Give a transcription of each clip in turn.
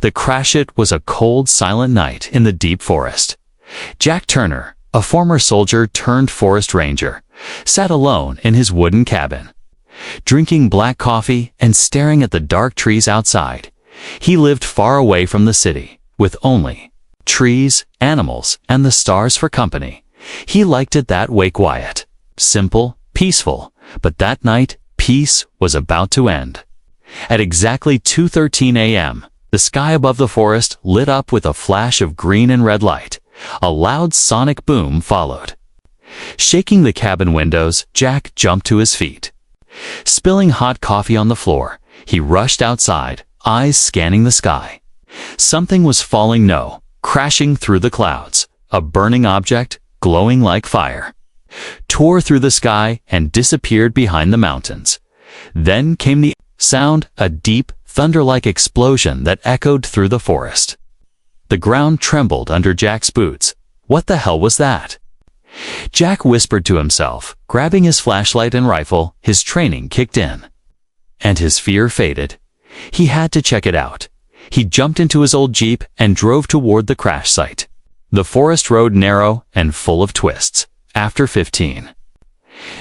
The crash it was a cold, silent night in the deep forest. Jack Turner, a former soldier turned forest ranger, sat alone in his wooden cabin. Drinking black coffee and staring at the dark trees outside, he lived far away from the city, with only trees, animals, and the stars for company. He liked it that way, quiet, simple, peaceful, but that night, peace was about to end. At exactly 2:13 a.m., the sky above the forest lit up with a flash of green and red light. A loud sonic boom followed. Shaking the cabin windows, Jack jumped to his feet. Spilling hot coffee on the floor, he rushed outside, eyes scanning the sky. Something was falling, no, crashing through the clouds. A burning object, glowing like fire, tore through the sky and disappeared behind the mountains. Then came the sound, a deep, thunder-like explosion that echoed through the forest. The ground trembled under Jack's boots. What the hell was that? Jack whispered to himself, grabbing his flashlight and rifle. His training kicked in, and his fear faded. He had to check it out. He jumped into his old Jeep and drove toward the crash site. The forest road narrow and full of twists. After 15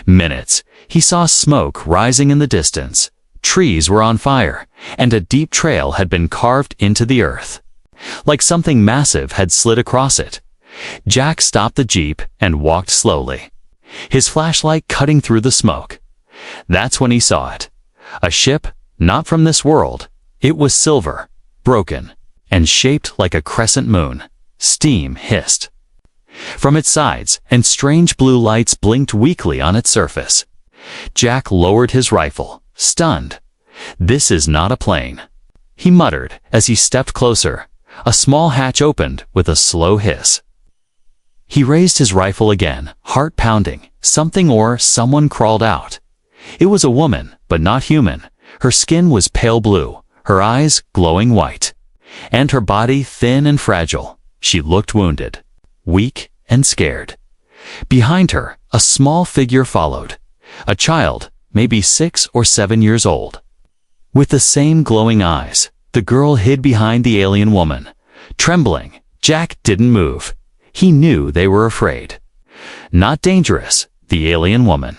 minutes, he saw smoke rising in the distance. Trees were on fire, and a deep trail had been carved into the earth, like something massive had slid across it. Jack stopped the Jeep and walked slowly, his flashlight cutting through the smoke. That's when he saw it. A ship, not from this world. It was silver, broken, and shaped like a crescent moon. Steam hissed from its sides, and strange blue lights blinked weakly on its surface. Jack lowered his rifle, stunned. "This is not a plane," he muttered as he stepped closer. A small hatch opened with a slow hiss. He raised his rifle again, heart pounding. Something or someone crawled out. It was a woman, but not human. Her skin was pale blue, her eyes glowing white, and her body thin and fragile. She looked wounded, weak, and scared. Behind her, a small figure followed. A child, maybe 6 or 7 years old. With the same glowing eyes, the girl hid behind the alien woman. Trembling, Jack didn't move. He knew they were afraid. Not dangerous, the alien woman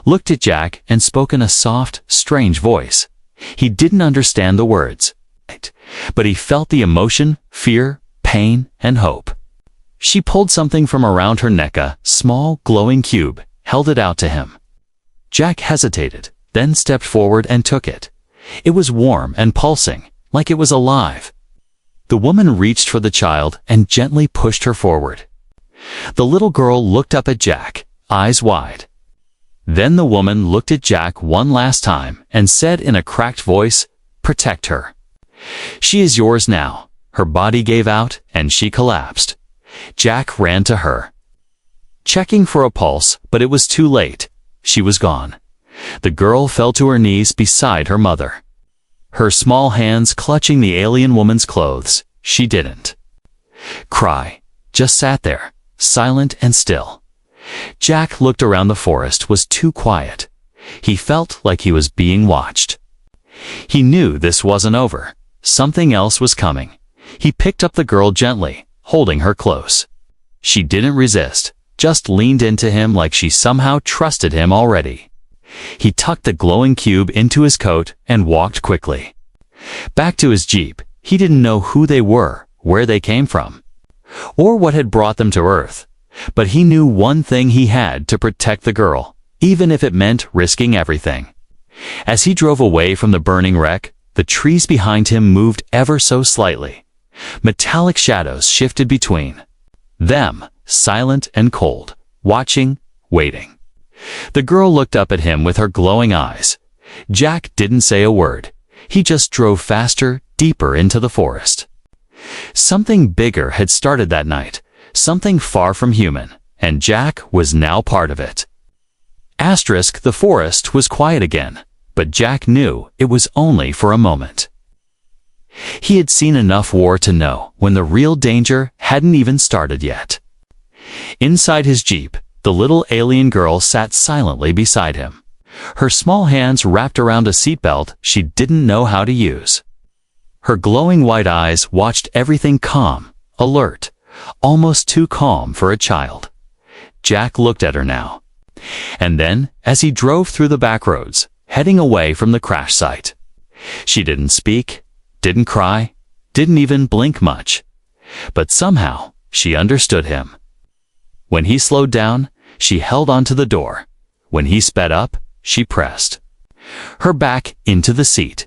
looked at Jack and spoke in a soft, strange voice. He didn't understand the words, but he felt the emotion, fear, pain, and hope. She pulled something from around her neck, a small, glowing cube, held it out to him. Jack hesitated, then stepped forward and took it. It was warm and pulsing, like it was alive. The woman reached for the child and gently pushed her forward. The little girl looked up at Jack, eyes wide. Then the woman looked at Jack one last time and said in a cracked voice, "Protect her. She is yours now." Her body gave out and she collapsed. Jack ran to her, checking for a pulse, but it was too late. She was gone. The girl fell to her knees beside her mother, her small hands clutching the alien woman's clothes. She didn't cry, just sat there, silent and still. Jack looked around. The forest was too quiet. He felt like he was being watched. He knew this wasn't over. Something else was coming. He picked up the girl gently, holding her close. She didn't resist, just leaned into him like she somehow trusted him already. He tucked the glowing cube into his coat and walked quickly back to his Jeep. He didn't know who they were, where they came from, or what had brought them to Earth. But he knew one thing: he had to protect the girl, even if it meant risking everything. As he drove away from the burning wreck, the trees behind him moved ever so slightly. Metallic shadows shifted between them, silent and cold, watching, waiting. The girl looked up at him with her glowing eyes. Jack didn't say a word. He just drove faster, deeper into the forest. Something bigger had started that night, something far from human, and Jack was now part of it. The forest was quiet again, but Jack knew it was only for a moment. He had seen enough war to know when the real danger hadn't even started yet. Inside his Jeep, the little alien girl sat silently beside him, her small hands wrapped around a seatbelt she didn't know how to use. Her glowing white eyes watched everything calm, alert, almost too calm for a child. Jack looked at her now. And then, as he drove through the back roads, heading away from the crash site, she didn't speak, didn't cry, didn't even blink much. But somehow, she understood him. When he slowed down, she held onto the door. When he sped up, she pressed her back into the seat.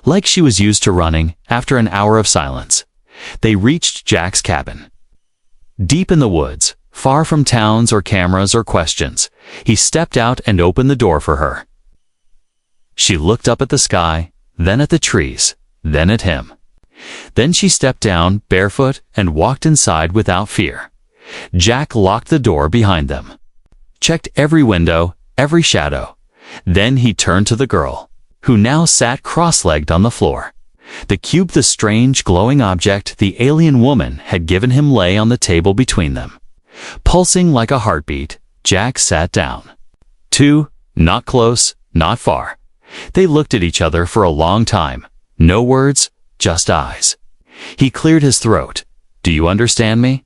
Like she was used to running after an hour of silence, they reached Jack's cabin. Deep in the woods, far from towns or cameras or questions, he stepped out and opened the door for her. She looked up at the sky, then at the trees, then at him. Then she stepped down, barefoot, and walked inside without fear. Jack locked the door behind them, checked every window, every shadow. Then he turned to the girl, who now sat cross-legged on the floor. The cube, the strange, glowing object the alien woman had given him, lay on the table between them. Pulsing like a heartbeat, Jack sat down. Two, not close, not far. They looked at each other for a long time. No words, just eyes. He cleared his throat. Do you understand me?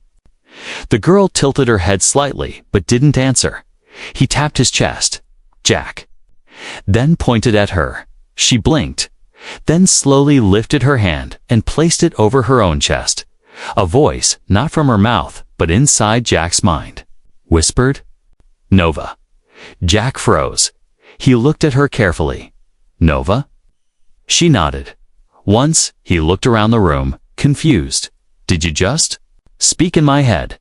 The girl tilted her head slightly, but didn't answer. He tapped his chest. Jack. Then pointed at her. She blinked, then slowly lifted her hand and placed it over her own chest. A voice, not from her mouth, but inside Jack's mind, whispered, Nova. Jack froze. He looked at her carefully. Nova? She nodded. Once, he looked around the room, confused. Did you just speak in my head?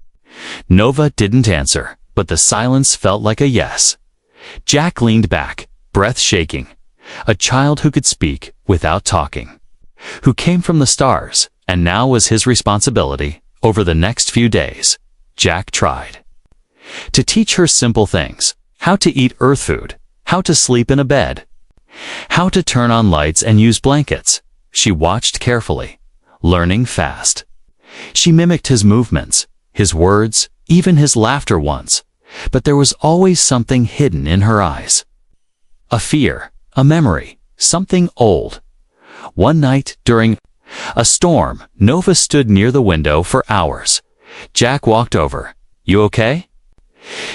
Nova didn't answer, but the silence felt like a yes. Jack leaned back, breath shaking. A child who could speak without talking, who came from the stars, and now was his responsibility. Over the next few days, Jack tried to teach her simple things: how to eat earth food, how to sleep in a bed, how to turn on lights and use blankets. She watched carefully, learning fast. She mimicked his movements, his words, even his laughter once, but there was always something hidden in her eyes. A fear, a memory, something old. One night, during a storm, Nova stood near the window for hours. Jack walked over. You okay?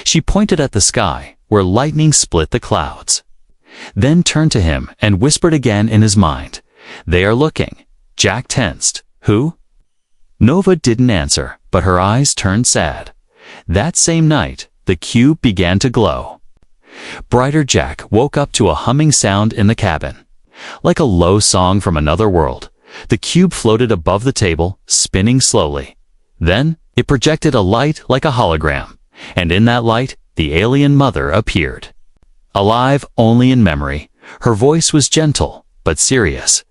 She pointed at the sky, where lightning split the clouds. Then turned to him and whispered again in his mind. They are looking. Jack tensed. Who? Nova didn't answer, but her eyes turned sad. That same night, the cube began to glow. Brighter. Jack woke up to a humming sound in the cabin. Like a low song from another world, the cube floated above the table, spinning slowly. Then, it projected a light like a hologram, and in that light, the alien mother appeared. Alive only in memory, her voice was gentle, but serious.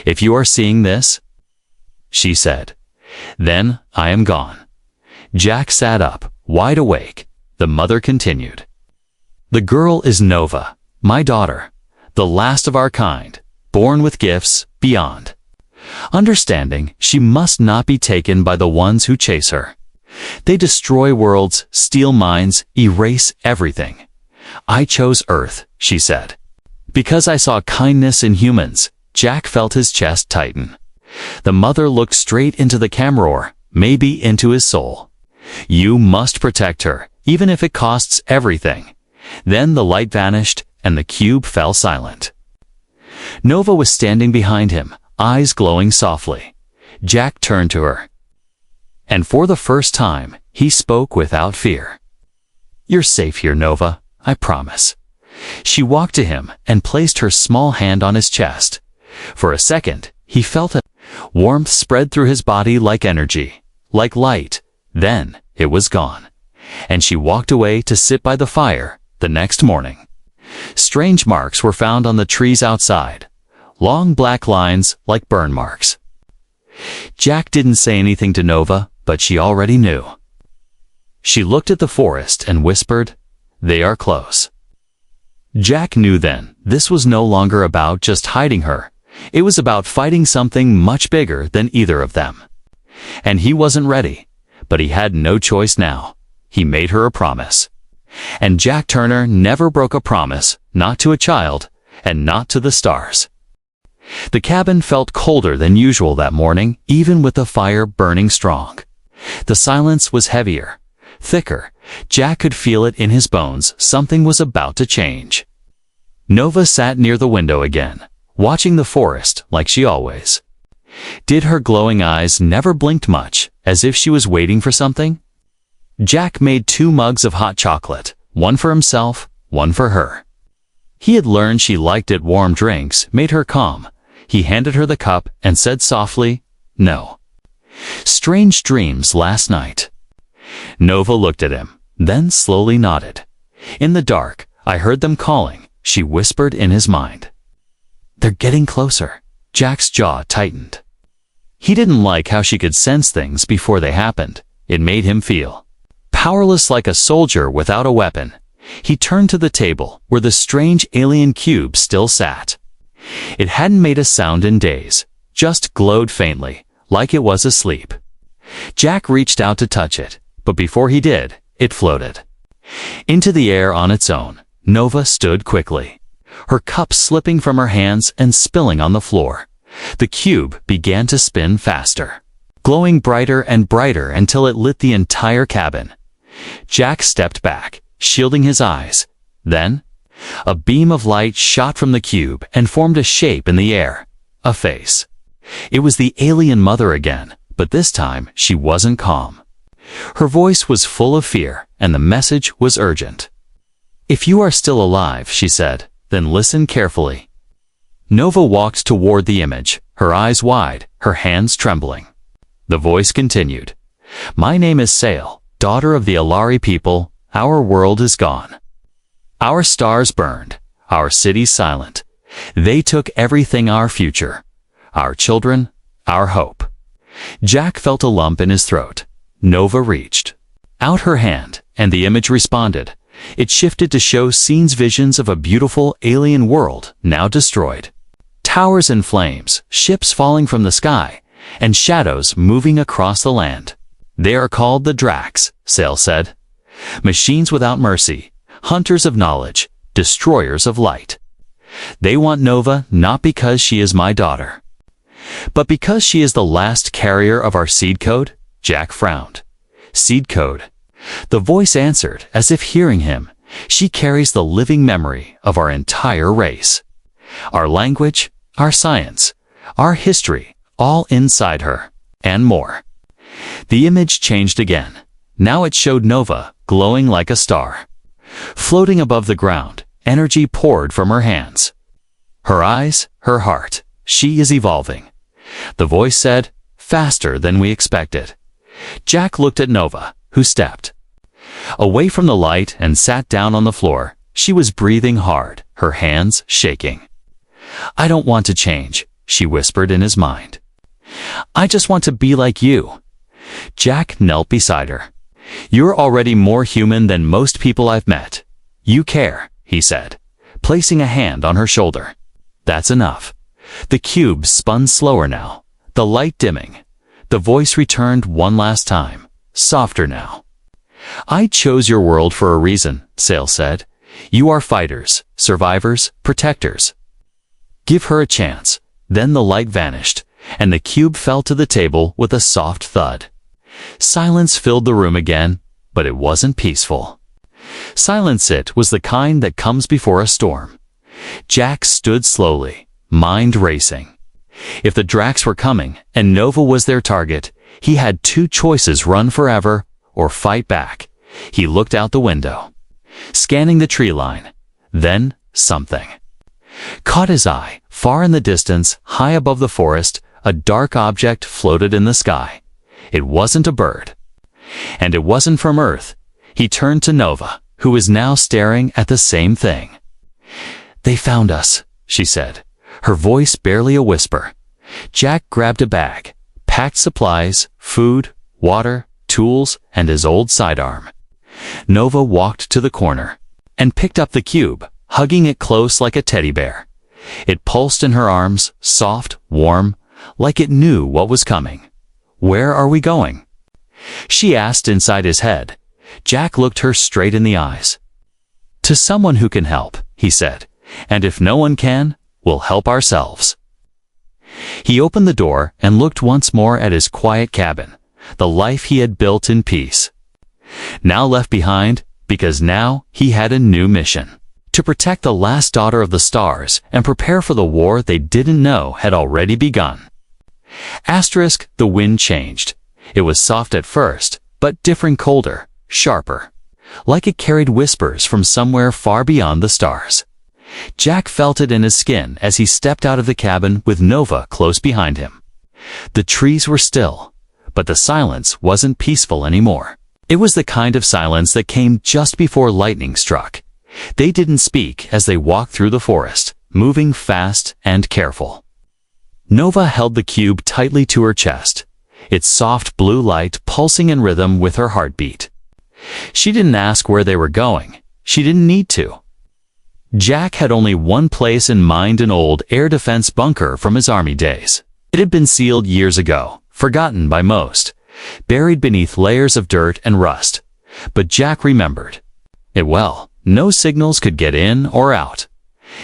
If you are seeing this, she said, then I am gone. Jack sat up, wide awake. The mother continued. The girl is Nova, my daughter, the last of our kind, born with gifts beyond understanding. She must not be taken by the ones who chase her. They destroy worlds, steal minds, erase everything. I chose Earth, she said, because I saw kindness in humans. Jack felt his chest tighten. The mother looked straight into the camera, or maybe into his soul. You must protect her, even if it costs everything. Then the light vanished, and the cube fell silent. Nova was standing behind him, eyes glowing softly. Jack turned to her. And for the first time, he spoke without fear. You're safe here, Nova, I promise. She walked to him and placed her small hand on his chest. For a second, he felt a warmth spread through his body like energy, like light. Then, it was gone. And she walked away to sit by the fire. The next morning, strange marks were found on the trees outside. Long black lines like burn marks. Jack didn't say anything to Nova, but she already knew. She looked at the forest and whispered, they are close. Jack knew then this was no longer about just hiding her. It was about fighting something much bigger than either of them. And he wasn't ready, but he had no choice now. He made her a promise. And Jack Turner never broke a promise, not to a child, and not to the stars. The cabin felt colder than usual that morning, even with the fire burning strong. The silence was heavier, thicker. Jack could feel it in his bones. Something was about to change. Nova sat near the window again, watching the forest like she always did. Her glowing eyes never blinked much, as if she was waiting for something. Jack made 2 mugs of hot chocolate, one for himself, one for her. He had learned she liked it. Warm drinks made her calm. He handed her the cup and said softly, "No. Strange dreams last night." Nova looked at him, then slowly nodded. "In the dark, I heard them calling," she whispered in his mind. "They're getting closer." Jack's jaw tightened. He didn't like how she could sense things before they happened. It made him feel powerless, like a soldier without a weapon. He turned to the table where the strange alien cube still sat. It hadn't made a sound in days, just glowed faintly, like it was asleep. Jack reached out to touch it, but before he did, it floated into the air on its own. Nova stood quickly, her cup slipping from her hands and spilling on the floor. The cube began to spin faster, glowing brighter and brighter until it lit the entire cabin. Jack stepped back, shielding his eyes. Then, a beam of light shot from the cube and formed a shape in the air. A face. It was the alien mother again, but this time she wasn't calm. Her voice was full of fear, and the message was urgent. "If you are still alive," she said, "then listen carefully." Nova walked toward the image, her eyes wide, her hands trembling. The voice continued, "My name is Sail, daughter of the Alari people. Our world is gone. Our stars burned, our cities silent. They took everything, our future, our children, our hope." Jack felt a lump in his throat. Nova reached out her hand, and the image responded. It shifted to show scenes, visions of a beautiful alien world now destroyed. Towers in flames, ships falling from the sky, and shadows moving across the land. "They are called the Drax," Sail said. "Machines without mercy, hunters of knowledge, destroyers of light. They want Nova not because she is my daughter, but because she is the last carrier of our seed code." Jack frowned. "Seed code?" The voice answered, as if hearing him. "She carries the living memory of our entire race. Our language, our science, our history, all inside her, and more." The image changed again. Now it showed Nova, glowing like a star. Floating above the ground, energy poured from her hands. Her eyes, her heart. "She is evolving." The voice said, "Faster than we expected." Jack looked at Nova, who stepped away from the light and sat down on the floor. She was breathing hard, her hands shaking. "I don't want to change," she whispered in his mind. "I just want to be like you." Jack knelt beside her. "You're already more human than most people I've met. You care," he said, placing a hand on her shoulder. "That's enough." The cube spun slower now, the light dimming. The voice returned one last time, softer now. "I chose your world for a reason," Sail said. "You are fighters, survivors, protectors. Give her a chance." Then the light vanished, and the cube fell to the table with a soft thud. Silence filled the room again, but it wasn't peaceful. Silence, it was the kind that comes before a storm. Jack stood slowly, mind racing. If the Drax were coming, and Nova was their target, he had 2 choices: run forever, or fight back. He looked out the window, scanning the tree line. Then, something caught his eye. Far in the distance, high above the forest, a dark object floated in the sky. It wasn't a bird, and it wasn't from Earth. He turned to Nova, who was now staring at the same thing. "They found us," she said, her voice barely a whisper. Jack grabbed a bag, packed supplies, food, water, tools, and his old sidearm. Nova walked to the corner and picked up the cube, hugging it close like a teddy bear. It pulsed in her arms, soft, warm, like it knew what was coming. "Where are we going?" she asked inside his head. Jack looked her straight in the eyes. "To someone who can help," he said. "And if no one can, we'll help ourselves." He opened the door and looked once more at his quiet cabin, the life he had built in peace. Now left behind, because now he had a new mission: to protect the last daughter of the stars and prepare for the war they didn't know had already begun. Asterisk, the wind changed. It was soft at first, but different, colder, sharper, like it carried whispers from somewhere far beyond the stars. Jack felt it in his skin as he stepped out of the cabin with Nova close behind him. The trees were still, but the silence wasn't peaceful anymore. It was the kind of silence that came just before lightning struck. They didn't speak as they walked through the forest, moving fast and careful. Nova held the cube tightly to her chest, its soft blue light pulsing in rhythm with her heartbeat. She didn't ask where they were going. She didn't need to. Jack had only one place in mind: an old air defense bunker from his army days. It had been sealed years ago, forgotten by most, buried beneath layers of dirt and rust. But Jack remembered it well. No signals could get in or out,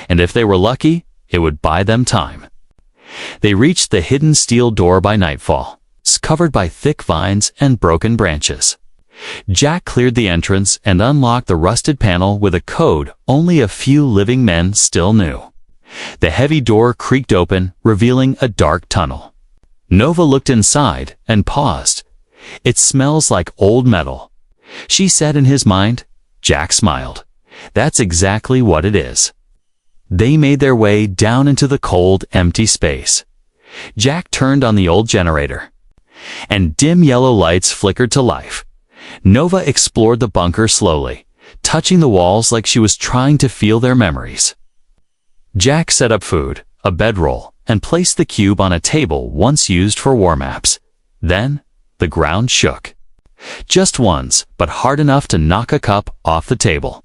and if they were lucky, it would buy them time. They reached the hidden steel door by nightfall, covered by thick vines and broken branches. Jack cleared the entrance and unlocked the rusted panel with a code only a few living men still knew. The heavy door creaked open, revealing a dark tunnel. Nova looked inside and paused. "It smells like old metal," she said in his mind. Jack smiled. "That's exactly what it is." They made their way down into the cold, empty space. Jack turned on the old generator, and dim yellow lights flickered to life. Nova explored the bunker slowly, touching the walls like she was trying to feel their memories. Jack set up food, a bedroll, and placed the cube on a table once used for war maps. Then, the ground shook. Just once, but hard enough to knock a cup off the table.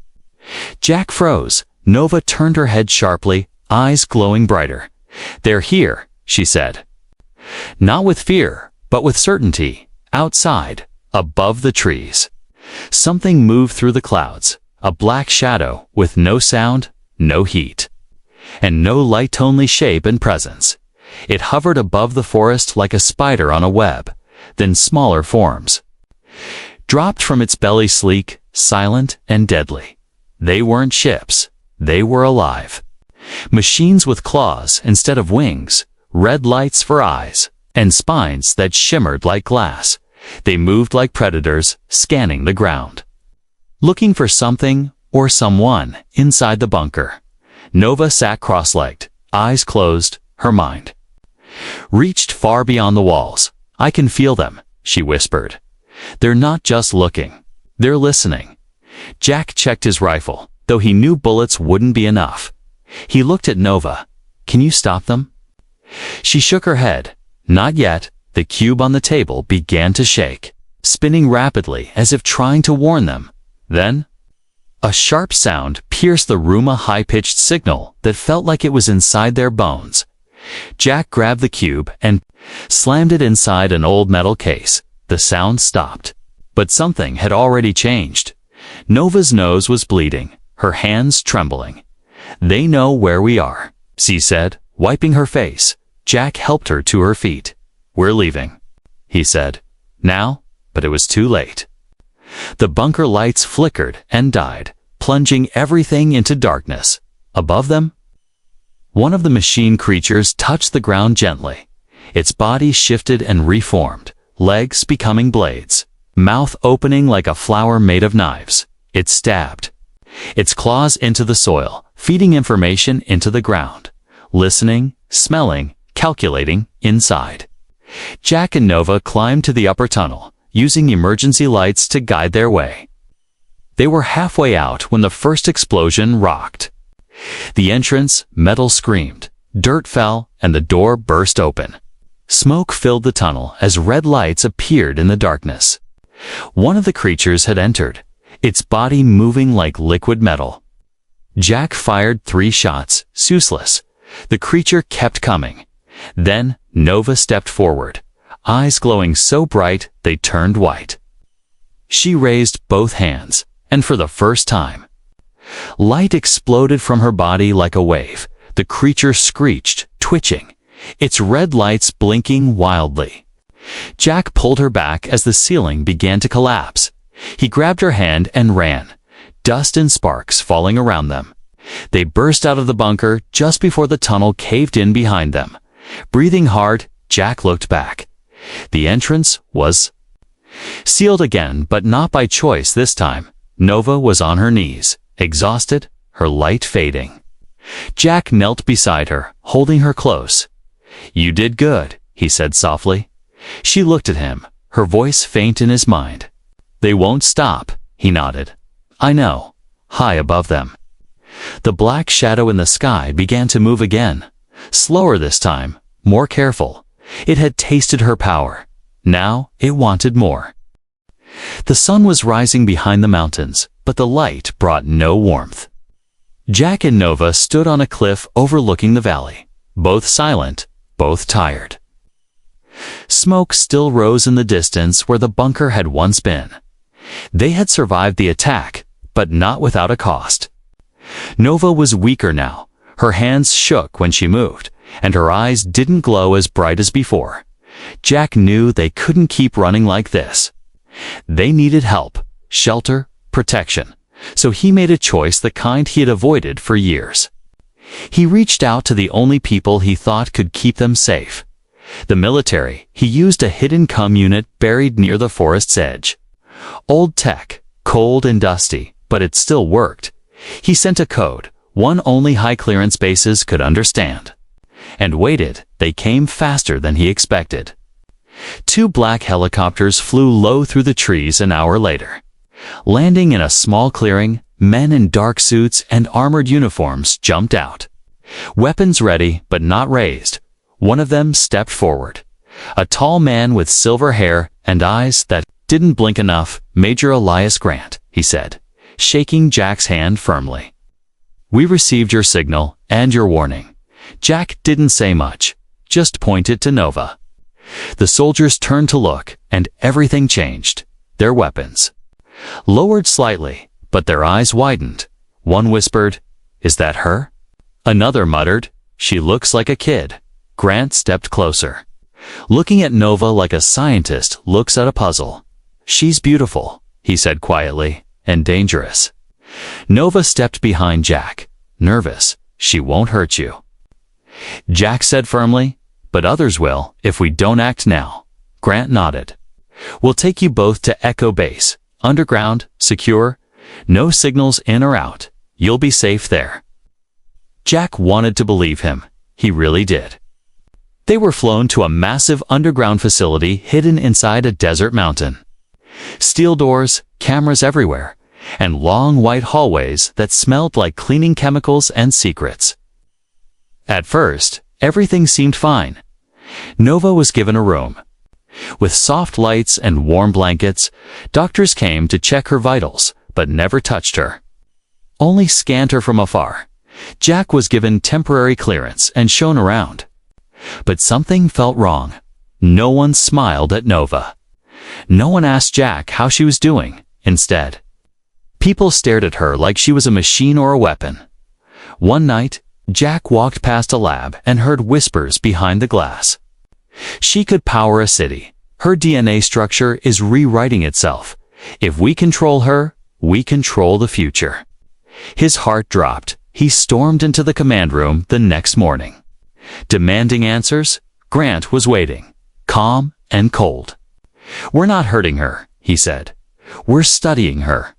Jack froze. Nova turned her head sharply, eyes glowing brighter. "They're here," she said. Not with fear, but with certainty. Outside, above the trees, something moved through the clouds, a black shadow with no sound, no heat, and no light, only shape and presence. It hovered above the forest like a spider on a web, then smaller forms dropped from its belly, sleek, silent, and deadly. They weren't ships. They were alive. Machines with claws instead of wings, red lights for eyes, and spines that shimmered like glass. They moved like predators, scanning the ground, looking for something or someone inside the bunker. Nova sat cross-legged, eyes closed, her mind reached far beyond the walls. "I can feel them," she whispered. "They're not just looking. They're listening." Jack checked his rifle, though he knew bullets wouldn't be enough. He looked at Nova. "Can you stop them?" She shook her head. "Not yet." The cube on the table began to shake, spinning rapidly as if trying to warn them. Then, a sharp sound pierced the room, a high-pitched signal that felt like it was inside their bones. Jack grabbed the cube and slammed it inside an old metal case. The sound stopped, but something had already changed. Nova's nose was bleeding, her hands trembling. "They know where we are," she said, wiping her face. Jack helped her to her feet. "We're leaving," he said. Now, but it was too late. The bunker lights flickered and died, plunging everything into darkness. Above them, one of the machine creatures touched the ground gently. Its body shifted and reformed, legs becoming blades, mouth opening like a flower made of knives. It stabbed its claws into the soil, feeding information into the ground, listening, smelling, calculating inside. Jack and Nova climbed to the upper tunnel, using emergency lights to guide their way. They were halfway out when the first explosion rocked. The entrance, metal screamed, dirt fell, and the door burst open. Smoke filled the tunnel as red lights appeared in the darkness. One of the creatures had entered, its body moving like liquid metal. Jack fired 3 shots, useless. The creature kept coming. Then Nova stepped forward, eyes glowing so bright they turned white. She raised both hands, and for the first time, light exploded from her body like a wave. The creature screeched, twitching, its red lights blinking wildly. Jack pulled her back as the ceiling began to collapse. He grabbed her hand and ran, dust and sparks falling around them. They burst out of the bunker just before the tunnel caved in behind them. Breathing hard, Jack looked back. The entrance was sealed again, but not by choice this time. Nova was on her knees, exhausted, her light fading. Jack knelt beside her, holding her close. "You did good," he said softly. She looked at him, her voice faint in his mind. "They won't stop," he nodded. "I know." High above them, the black shadow in the sky began to move again. Slower this time, more careful. It had tasted her power. Now it wanted more. The sun was rising behind the mountains, but the light brought no warmth. Jack and Nova stood on a cliff overlooking the valley, both silent, both tired. Smoke still rose in the distance where the bunker had once been. They had survived the attack, but not without a cost. Nova was weaker now. Her hands shook when she moved, and her eyes didn't glow as bright as before. Jack knew they couldn't keep running like this. They needed help, shelter, protection, so he made a choice, the kind he had avoided for years. He reached out to the only people he thought could keep them safe. The military. He used a hidden comm unit buried near the forest's edge. Old tech, cold and dusty, but it still worked. He sent a code, one only high-clearance bases could understand. And waited. They came faster than he expected. 2 black helicopters flew low through the trees an hour later. Landing in a small clearing, men in dark suits and armored uniforms jumped out. Weapons ready, but not raised. One of them stepped forward. A tall man with silver hair and eyes that didn't blink enough. "Major Elias Grant," he said, shaking Jack's hand firmly. "We received your signal and your warning." Jack didn't say much, just pointed to Nova. The soldiers turned to look, and everything changed. Their weapons lowered slightly, but their eyes widened. One whispered, "Is that her?" Another muttered, "She looks like a kid." Grant stepped closer, looking at Nova like a scientist looks at a puzzle. "She's beautiful," he said quietly, "and dangerous." Nova stepped behind Jack, nervous. "She won't hurt you." Jack said firmly, "But others will, if we don't act now." Grant nodded. "We'll take you both to Echo Base, underground, secure, no signals in or out. You'll be safe there." Jack wanted to believe him. He really did. They were flown to a massive underground facility hidden inside a desert mountain. Steel doors, cameras everywhere, and long white hallways that smelled like cleaning chemicals and secrets. At first, everything seemed fine. Nova was given a room. With soft lights and warm blankets, doctors came to check her vitals, but never touched her. Only scanned her from afar. Jack was given temporary clearance and shown around. But something felt wrong. No one smiled at Nova. No one asked Jack how she was doing. Instead, people stared at her like she was a machine or a weapon. One night, Jack walked past a lab and heard whispers behind the glass. "She could power a city. Her DNA structure is rewriting itself. If we control her, we control the future." His heart dropped. He stormed into the command room the next morning. Demanding answers, Grant was waiting, calm and cold. "We're not hurting her," he said. "We're studying her."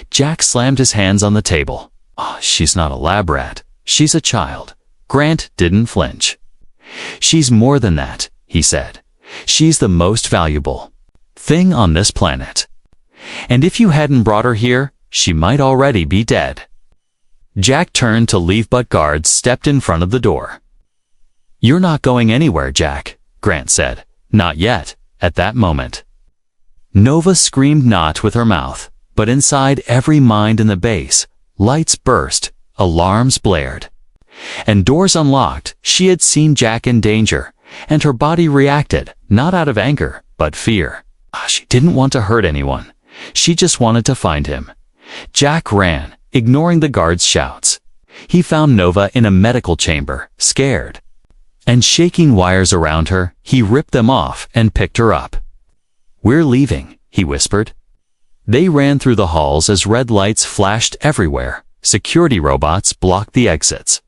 Jack slammed his hands on the table. "Oh, she's not a lab rat. She's a child." Grant didn't flinch. "She's more than that," he said. "She's the most valuable thing on this planet. And if you hadn't brought her here, she might already be dead." Jack turned to leave, but guards stepped in front of the door. "You're not going anywhere, Jack," Grant said. "Not yet." At that moment, Nova screamed, not with her mouth, but inside every mind in the base. Lights burst, alarms blared, and doors unlocked. She had seen Jack in danger, and her body reacted, not out of anger, but fear. She didn't want to hurt anyone. She just wanted to find him. Jack ran, ignoring the guards' shouts. He found Nova in a medical chamber, scared. and shaking wires around her, he ripped them off and picked her up. "We're leaving," he whispered. They ran through the halls as red lights flashed everywhere. Security robots blocked the exits.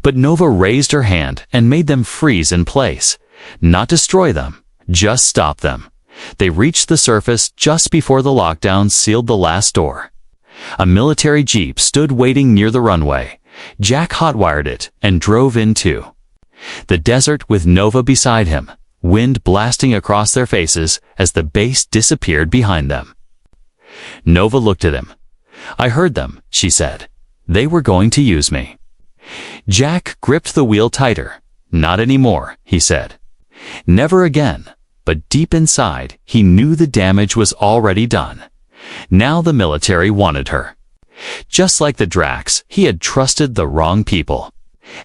But Nova raised her hand and made them freeze in place. Not destroy them, just stop them. They reached the surface just before the lockdown sealed the last door. A military jeep stood waiting near the runway. Jack hotwired it and drove in too. The desert with Nova beside him, wind blasting across their faces as the base disappeared behind them. Nova looked at him. "I heard them," she said. "They were going to use me." Jack gripped the wheel tighter. "Not anymore," he said. Never again. But deep inside, he knew the damage was already done. Now the military wanted her. Just like the Drax, he had trusted the wrong people.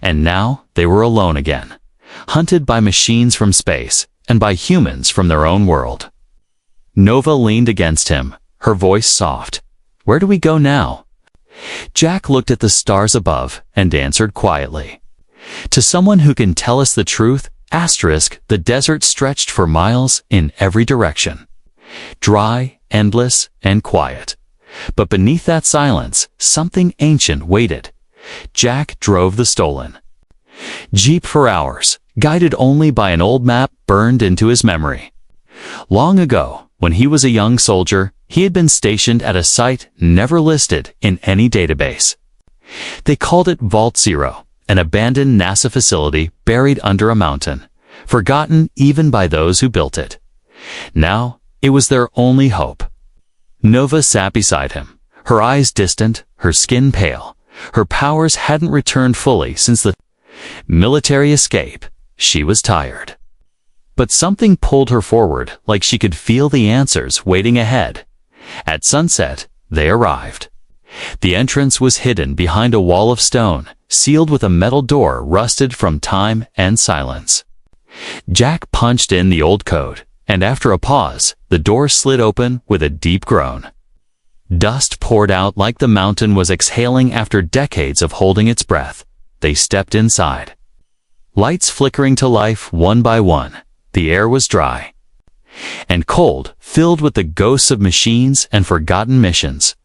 And now they were alone again, hunted by machines from space and by humans from their own world. Nova leaned against him, her voice soft. "Where do we go now?" Jack looked at the stars above and answered quietly. "To someone who can tell us the truth, the desert stretched for miles in every direction. Dry, endless, and quiet. But beneath that silence, something ancient waited. Jack drove the stolen jeep for hours, guided only by an old map burned into his memory. Long ago, when he was a young soldier, he had been stationed at a site never listed in any database. They called it Vault Zero, an abandoned NASA facility buried under a mountain, forgotten even by those who built it. Now, it was their only hope. Nova sat beside him, her eyes distant, her skin pale. Her powers hadn't returned fully since the military escape. She was tired. But something pulled her forward, like she could feel the answers waiting ahead. At sunset, they arrived. The entrance was hidden behind a wall of stone, sealed with a metal door rusted from time and silence. Jack punched in the old code, and after a pause, the door slid open with a deep groan. Dust poured out like the mountain was exhaling after decades of holding its breath. They stepped inside. Lights flickering to life one by one. The air was dry and cold, filled with the ghosts of machines and forgotten missions.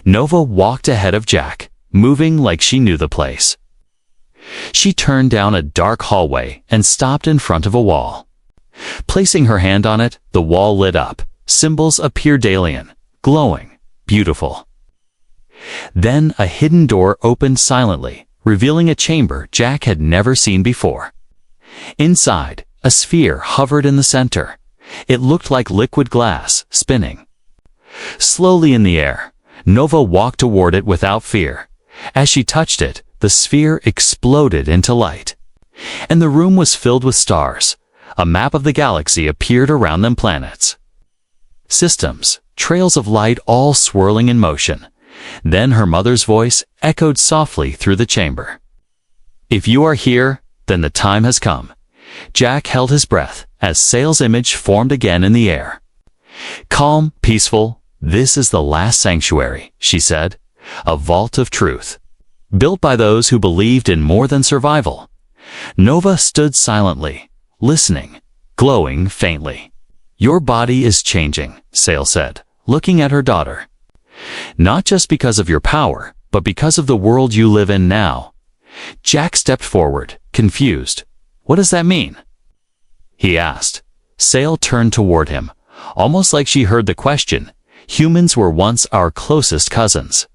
Nova walked ahead of Jack, moving like she knew the place. She turned down a dark hallway and stopped in front of a wall. Placing her hand on it, the wall lit up. Symbols appeared alien, glowing, beautiful. Then a hidden door opened silently, revealing a chamber Jack had never seen before. Inside, a sphere hovered in the center. It looked like liquid glass, spinning. Slowly in the air, Nova walked toward it without fear. As she touched it, the sphere exploded into light. And the room was filled with stars. A map of the galaxy appeared around them, planets, systems, trails of light all swirling in motion. Then her mother's voice echoed softly through the chamber. "If you are here, then the time has come." Jack held his breath as Sail's image formed again in the air. "Calm, peaceful, this is the last sanctuary," she said, "a vault of truth, built by those who believed in more than survival." Nova stood silently, listening, glowing faintly. "Your body is changing," Sail said, looking at her daughter. "Not just because of your power, but because of the world you live in now." Jack stepped forward, confused. "What does that mean?" he asked. Sail turned toward him, almost like she heard the question. "Humans were once our closest cousins.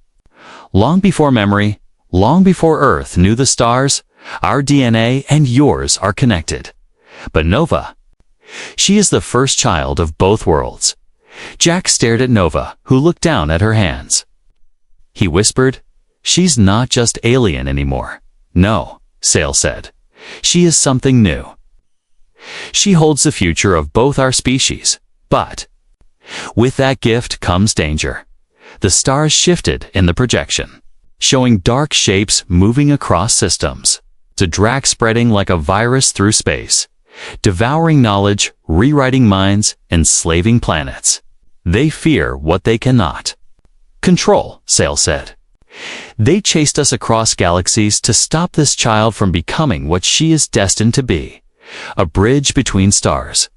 Long before memory, long before Earth knew the stars, our DNA and yours are connected. But Nova, she is the first child of both worlds." Jack stared at Nova, who looked down at her hands. He whispered, "She's not just alien anymore." "No," Sail said. "She is something new. She holds the future of both our species. But with that gift comes danger." The stars shifted in the projection, showing dark shapes moving across systems. The Drax spreading like a virus through space, devouring knowledge, rewriting minds, enslaving planets. "They fear what they cannot control," Sail said. They chased us across galaxies to stop this child from becoming what she is destined to be. A bridge between stars.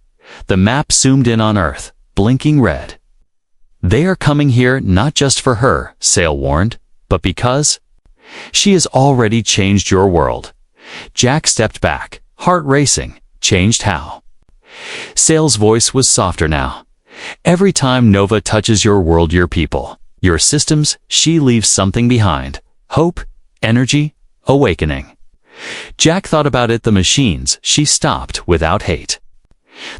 The map zoomed in on Earth, blinking red. They are coming here not just for her, Sale warned, but because she has already changed your world. Jack stepped back, heart racing. Changed how? Sale's voice was softer now. Every time Nova touches your world, your people, your systems, she leaves something behind. Hope, energy, awakening. Jack thought about it, the machines she stopped without hate.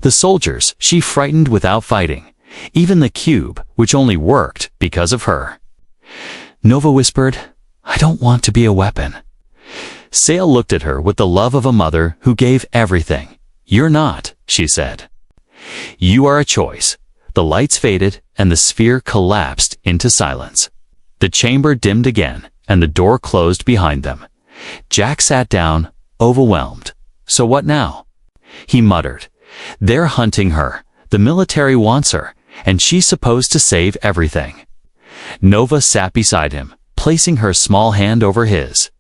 The soldiers she frightened without fighting. Even the cube, which only worked because of her. Nova whispered, I don't want to be a weapon. Sale looked at her with the love of a mother who gave everything. You're not, she said. You are a choice. The lights faded, and the sphere collapsed into silence. The chamber dimmed again, and the door closed behind them. Jack sat down, overwhelmed. So what now? He muttered. They're hunting her. The military wants her, and she's supposed to save everything. Nova sat beside him, placing her small hand over his.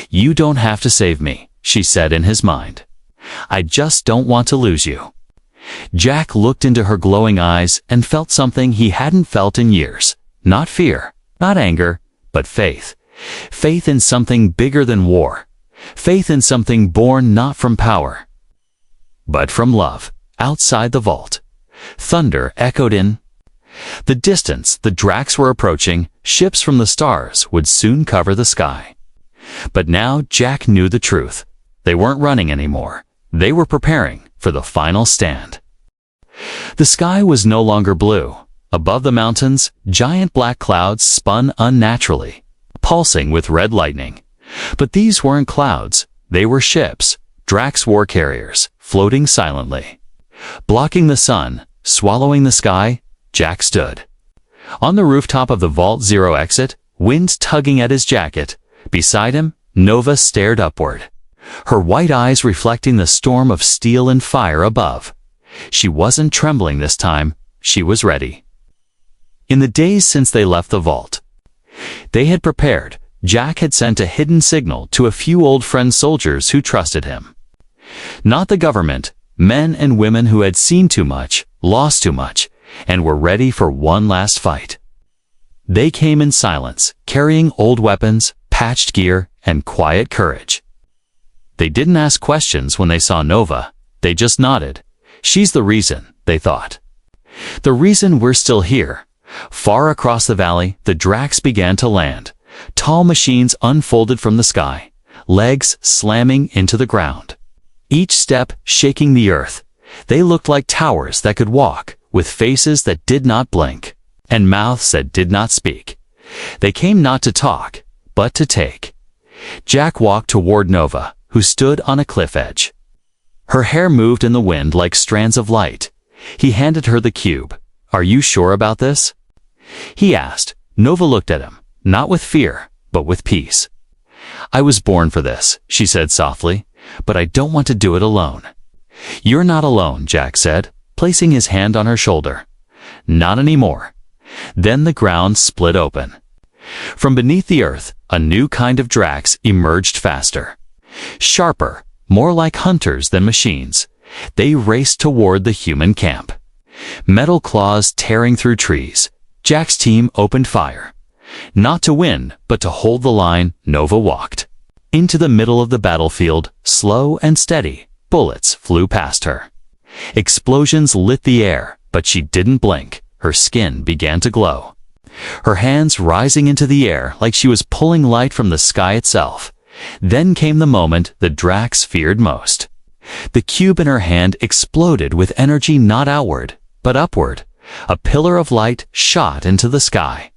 You don't have to save me, she said in his mind. I just don't want to lose you. Jack looked into her glowing eyes and felt something he hadn't felt in years. Not fear, not anger, but faith. Faith in something bigger than war. Faith in something born not from power, but from love, outside the vault. Thunder echoed in the distance. The Dracs were approaching. Ships from the stars would soon cover the sky. But now Jack knew the truth. They weren't running anymore. They were preparing for the final stand. The sky was no longer blue. Above the mountains, giant black clouds spun unnaturally, pulsing with red lightning. But these weren't clouds. They were ships, Drax war carriers, floating silently. Blocking the sun, swallowing the sky, Jack stood. On the rooftop of the Vault Zero exit, wind tugging at his jacket. Beside him, Nova stared upward, her white eyes reflecting the storm of steel and fire above. She wasn't trembling this time. She was ready. In the days since they left the vault, they had prepared. Jack had sent a hidden signal to a few old friend soldiers who trusted him. Not the government, men and women who had seen too much, lost too much, and were ready for one last fight. They came in silence, carrying old weapons, patched gear, and quiet courage. They didn't ask questions when they saw Nova. They just nodded. She's the reason, they thought. The reason we're still here. Far across the valley, the Dracs began to land. Tall machines unfolded from the sky, legs slamming into the ground. Each step shaking the earth. They looked like towers that could walk, with faces that did not blink, and mouths that did not speak. They came not to talk, but to take. Jack walked toward Nova, who stood on a cliff edge. Her hair moved in the wind like strands of light. He handed her the cube. Are you sure about this? He asked. Nova looked at him, not with fear, but with peace. I was born for this, she said softly, but I don't want to do it alone. You're not alone, Jack said, placing his hand on her shoulder. Not anymore. Then the ground split open. From beneath the earth, a new kind of Drax emerged faster. Sharper, more like hunters than machines. They raced toward the human camp. Metal claws tearing through trees. Jack's team opened fire. Not to win, but to hold the line, Nova walked. Into the middle of the battlefield, slow and steady, bullets flew past her. Explosions lit the air, but she didn't blink. Her skin began to glow. Her hands rising into the air like she was pulling light from the sky itself. Then came the moment the Drax feared most. The cube in her hand exploded with energy not outward, but upward. A pillar of light shot into the sky.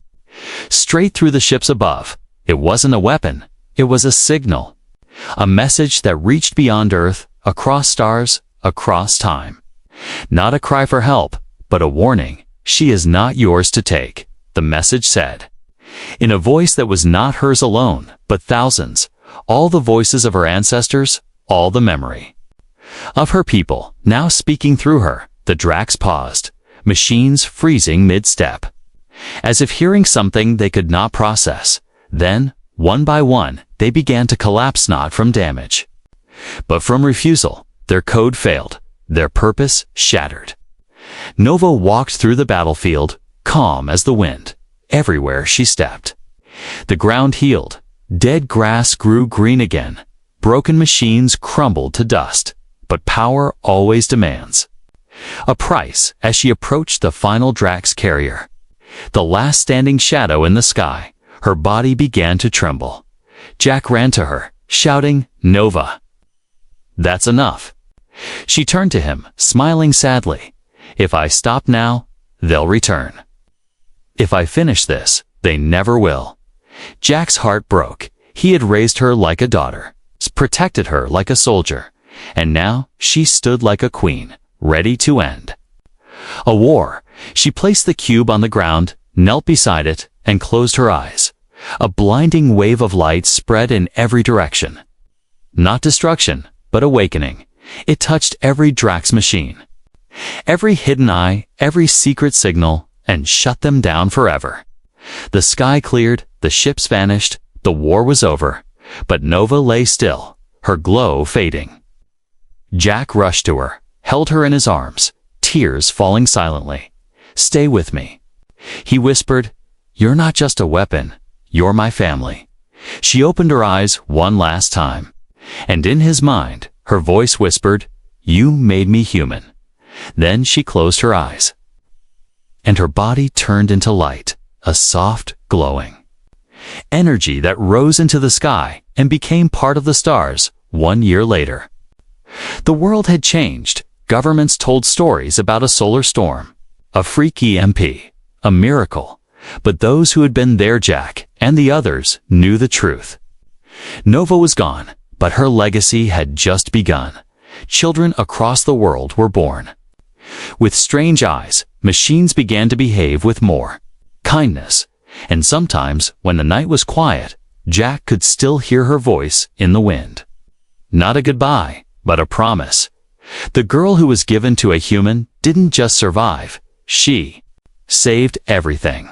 Straight through the ships above. It wasn't a weapon. It was a signal. A message that reached beyond Earth, across stars, across time. Not a cry for help, but a warning. She is not yours to take, the message said. In a voice that was not hers alone, but thousands. All the voices of her ancestors, all the memory of her people, now speaking through her. The Drax paused, machines freezing mid-step. As if hearing something they could not process. Then, one by one, they began to collapse, not from damage, but from refusal. Their code failed, their purpose shattered. Nova walked through the battlefield, calm as the wind, everywhere she stepped. The ground healed, dead grass grew green again, broken machines crumbled to dust, but power always demands a price. As she approached the final Drax carrier, the last standing shadow in the sky, her body began to tremble. Jack ran to her, shouting, "Nova, that's enough." She turned to him, smiling sadly. "If I stop now, they'll return. If I finish this, they never will." Jack's heart broke. He had raised her like a daughter, protected her like a soldier, and now she stood like a queen, ready to end a war. She placed the cube on the ground, knelt beside it, and closed her eyes. A blinding wave of light spread in every direction. Not destruction, but awakening. It touched every Drax machine, every hidden eye, every secret signal, and shut them down forever. The sky cleared, the ships vanished, the war was over, but Nova lay still, her glow fading. Jack rushed to her, held her in his arms, tears falling silently. "Stay with me," he whispered. "You're not just a weapon, you're my family." She opened her eyes one last time, and in his mind, her voice whispered, "You made me human." Then she closed her eyes, and her body turned into light, a soft, glowing energy that rose into the sky and became part of the stars. 1 year later, the world had changed. Governments told stories about a solar storm, a freak EMP, a miracle, but those who had been there, Jack and the others, knew the truth. Nova was gone, but her legacy had just begun. Children across the world were born. With strange eyes, machines began to behave with more kindness, and sometimes, when the night was quiet, Jack could still hear her voice in the wind. Not a goodbye, but a promise. The girl who was given to a human didn't just survive, she saved everything.